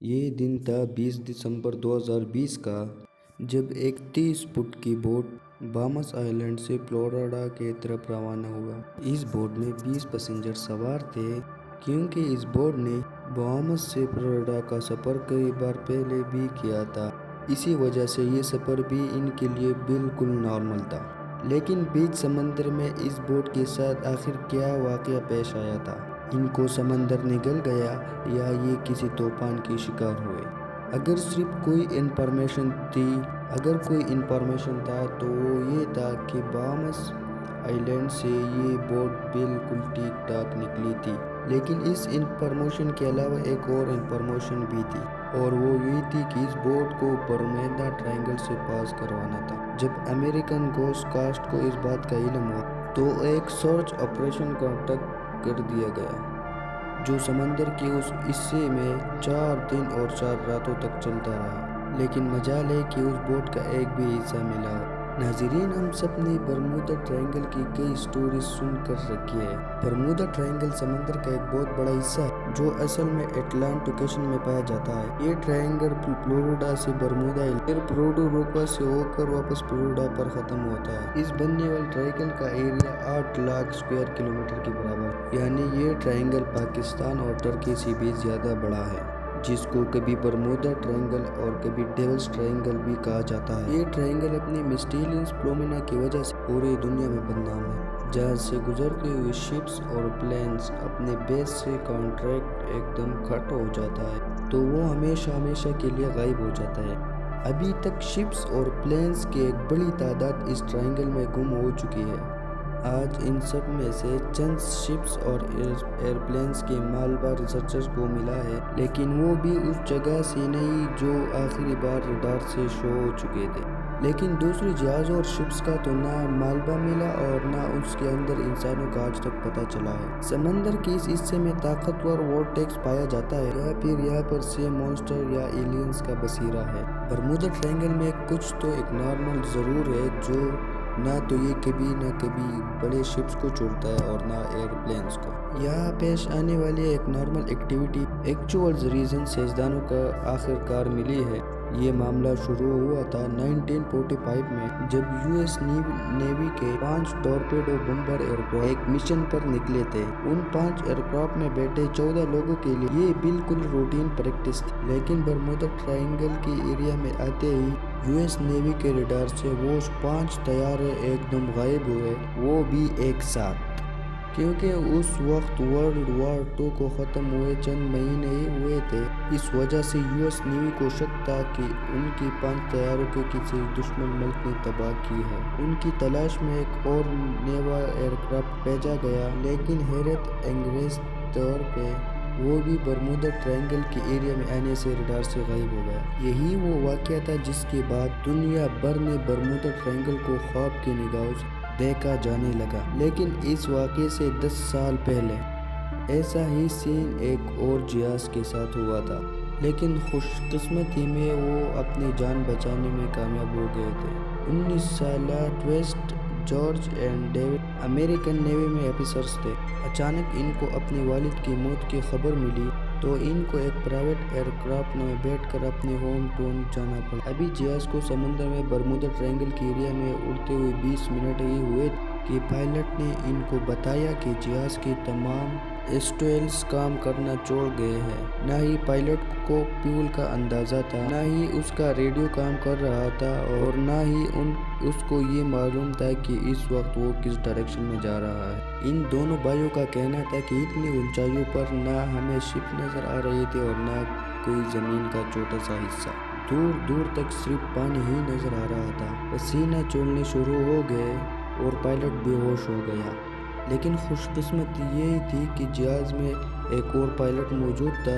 یہ دن تھا 20 دسمبر 2020 کا، جب ایک 30 فٹ کی بوٹ بامس آئلینڈ سے فلوریڈا کی طرف روانہ ہوا۔ اس بوٹ میں 20 پیسنجر سوار تھے۔ کیونکہ اس بوٹ نے بامس سے فلوریڈا کا سفر کئی بار پہلے بھی کیا تھا، اسی وجہ سے یہ سفر بھی ان کے لیے بالکل نارمل تھا۔ لیکن بیچ سمندر میں اس بوٹ کے ساتھ آخر کیا واقعہ پیش آیا تھا؟ ان کو سمندر نگل گیا یا یہ کسی طوفان کے شکار ہوئے؟ اگر صرف کوئی انفارمیشن تھا تو وہ یہ تھا کہ بامس آئلینڈ سے یہ بوٹ بالکل ٹھیک ٹھاک نکلی تھی۔ لیکن اس انفارمیشن کے علاوہ ایک اور انفارمیشن بھی تھی، اور وہ یہ تھی کہ اس بوٹ کو برمودا ٹرائینگل سے پاس کروانا تھا۔ جب امریکن کوسٹ گارڈ کو اس بات کا علم ہوا تو ایک سرچ آپریشن کنڈکٹ کر دیا گیا، جو سمندر کے اس حصے میں 4 دن اور 4 راتوں تک چلتا رہا۔ لیکن مجال ہے کہ اس بوٹ کا ایک بھی حصہ ملا ہو۔ ناظرین، ہم سب نے برمودا ٹرائینگل کی کئی سٹوریز سن کر رکھی ہے۔ برمودا ٹرائینگل سمندر کا ایک بہت بڑا حصہ ہے جو اصل میں اٹلانٹک اوشین میں پایا جاتا ہے۔ یہ ٹرائینگل فلوریڈا سے برمودا آئلینڈ، پھر پورٹو ریکو سے ہو کر واپس فلوریڈا پر ختم ہوتا ہے۔ اس بننے والے ٹرائینگل کا ایریا 8 لاکھ اسکوائر کلومیٹر کے برابر ہے، یعنی یہ ٹرائینگل پاکستان اور ترکی سے بھی زیادہ بڑا ہے، جس کو کبھی برمودا ٹرائینگل اور کبھی ڈیولز ٹرائینگل بھی کہا جاتا ہے۔ یہ ٹرائینگل اپنی مسٹیریس فینومینا کی وجہ سے پوری دنیا میں بدنام ہے۔ جہاز سے گزرتے ہوئے شپس اور پلینز اپنے بیس سے کانٹیکٹ ایک دم کٹ ہو جاتا ہے تو وہ ہمیشہ کے لیے غائب ہو جاتا ہے۔ ابھی تک شپس اور پلینز کی ایک بڑی تعداد اس ٹرائینگل میں گم ہو چکی ہے۔ آج ان سب میں سے چند شپس اور ایئرپلینز کے ملبہ ریسرچرز کو ملا ہے، لیکن وہ بھی اس جگہ سے نہیں جو آخری بار ریڈار سے شو ہو چکے تھے۔ لیکن دوسرے جہازوں اور شپس کا تو نہ ملبہ ملا اور نہ اس کے اندر انسانوں کا آج تک پتہ چلا ہے۔ سمندر کے اس حصے میں طاقتور وورٹیکس پایا جاتا ہے یا پھر یہاں پر سی مانسٹر یا ایلینز کا بسیرا ہے۔ برمودا ٹرائینگل میں کچھ تو ایک نارمل ضرور ہے، جو نہ تو یہ کبھی نہ کبھی بڑے شپس کو چھوڑتا ہے اور نہ ایئرپلینز کو۔ یہاں پیش آنے والی ایک نارمل ایکٹیویٹی ایکچوئل ریزن سائنسدانوں کو آخر کار ملی ہے۔ یہ معاملہ شروع ہوا تھا 1945 میں، جب یو ایس نیوی کے 5 ٹورپیڈو بمبر ایئرکرافٹ ایک مشن پر نکلے تھے۔ ان 5 ایئرکرافٹ میں بیٹھے 14 لوگوں کے لیے یہ بالکل روٹین پریکٹس تھی، لیکن برمودا ٹرائینگل کے ایریا میں آتے ہی یو ایس نیوی کے ریڈار سے وہ 5 طیارے ایک دم غائب ہوئے، وہ بھی ایک ساتھ۔ کیونکہ اس وقت ورلڈ وار 2 کو ختم ہوئے چند مہینے ہی ہوئے تھے، اس وجہ سے یو ایس نیوی کو شک تھا کہ ان کی 5 طیاروں کو کسی دشمن ملک نے تباہ کی ہے۔ ان کی تلاش میں ایک اور نیوا ایئرکرافٹ بھیجا گیا، لیکن حیرت انگیز طور پہ وہ بھی برمودا ٹرائینگل کے ایریا میں آنے سے ریڈار سے غائب ہو گیا۔ یہی وہ واقعہ تھا جس کے بعد دنیا بھر میں برمودا ٹرائینگل کو خواب کی نگاہوں سے دیکھا جانے لگا۔ لیکن اس واقعے سے 10 سال پہلے ایسا ہی سین ایک اور جہاز کے ساتھ ہوا تھا، لیکن خوش قسمتی میں وہ اپنی جان بچانے میں کامیاب ہو گئے تھے۔ 19 سالہ twist George and David American navy میں آفیسرز تھے۔ اچانک ان کو اپنے والد کی موت کی خبر ملی تو ان کو ایک پرائیویٹ ایئرکرافٹ میں بیٹھ کر اپنے ہوم ٹاؤن جانا پڑا۔ ابھی جہاز کو سمندر میں برمودا ٹرائینگل کے ایریا میں اڑتے ہوئے 20 منٹ ہی ہوئے کہ پائلٹ نے ان کو بتایا کہ جہاز کے تمام اسٹویلز کام کرنا چھوڑ گئے ہیں۔ نہ ہی پائلٹ کو فیول کا اندازہ تھا، نہ ہی اس کا ریڈیو کام کر رہا تھا، اور نہ ہی اس کو یہ معلوم تھا کہ اس وقت وہ کس ڈائریکشن میں جا رہا ہے۔ ان دونوں بھائیوں کا کہنا تھا کہ اتنی اونچائیوں پر نہ ہمیں شپ نظر آ رہی تھی اور نہ کوئی زمین کا چھوٹا سا حصہ۔ دور دور تک صرف پانی ہی نظر آ رہا تھا۔ پسینے چھوڑنے شروع ہو گئے اور پائلٹ بے ہوش ہو گیا۔ لیکن خوش قسمتی یہ تھی کہ جہاز میں ایک اور پائلٹ موجود تھا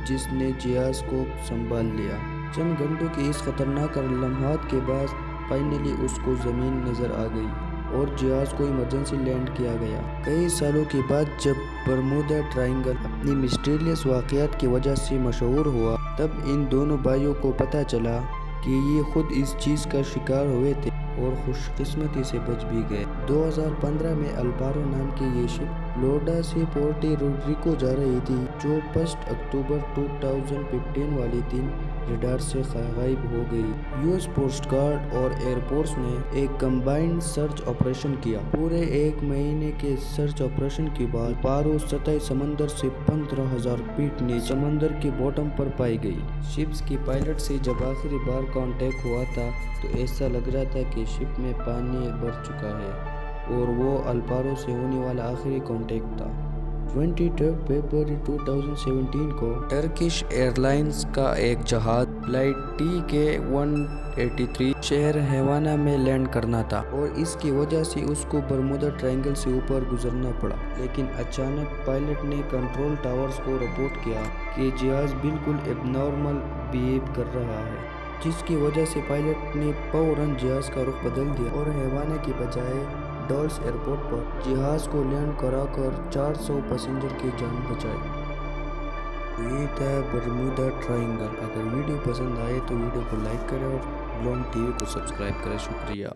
جس نے جہاز کو سنبھال لیا۔ چند گھنٹوں کے اس خطرناک لمحات کے بعد فائنلی اس کو زمین نظر آ گئی اور جہاز کو ایمرجنسی لینڈ کیا گیا۔ کئی سالوں کے بعد جب برمودا ٹرائینگل اپنی مسٹیریس واقعات کی وجہ سے مشہور ہوا، تب ان دونوں بھائیوں کو پتہ چلا کہ یہ خود اس چیز کا شکار ہوئے تھے اور خوش قسمتی سے بچ بھی گئے۔ 2015 میں الپارو نام کی یہ شپ فلوریڈا سے پورٹو ریکو جا رہی تھی، جو 1 اکتوبر 2015 والے دن ریڈار سے غائب ہو گئی۔ یو ایس کوسٹ گارڈ اور ایئر فورس نے ایک کمبائنڈ سرچ آپریشن کیا۔ پورے 1 مہینے کے سرچ آپریشن کے بعد الپارو سطح سمندر سے 15,000 فٹ نیچے سمندر کے باٹم پر پائی گئی۔ شپ کے پائلٹ سے جب آخری بار کانٹیکٹ ہوا تھا تو ایسا لگ رہا تھا کہ شپ میں پانی بھر چکا ہے اور وہ الپارو سے ہونے والا آخری کانٹیکٹ تھا۔ 23 فروری 2017 کو ٹرکش ایئر لائنز کا ایک جہاز فلائٹ TK-183 شہر ہیوانا میں لینڈ کرنا تھا اور اس کی وجہ سے اس کو برمودا ٹرائنگل سے اوپر گزرنا پڑا، لیکن اچانک پائلٹ نے کنٹرول ٹاورز کو رپورٹ کیا کہ جہاز بالکل اب نارمل بیہیو کر رہا ہے، جس کی وجہ سے پائلٹ نے فوراً جہاز کا رخ بدل دیا اور ہیوانا کی بجائے ڈالس ایئرپورٹ پر جہاز کو لینڈ کرا کر 400 پیسنجر کی جان بچائی۔ یہ تھا برمودا ٹرائنگل۔ اگر ویڈیو پسند آئے تو ویڈیو کو لائک کریں اور بلوم ٹی وی کو سبسکرائب کریں۔ شکریہ۔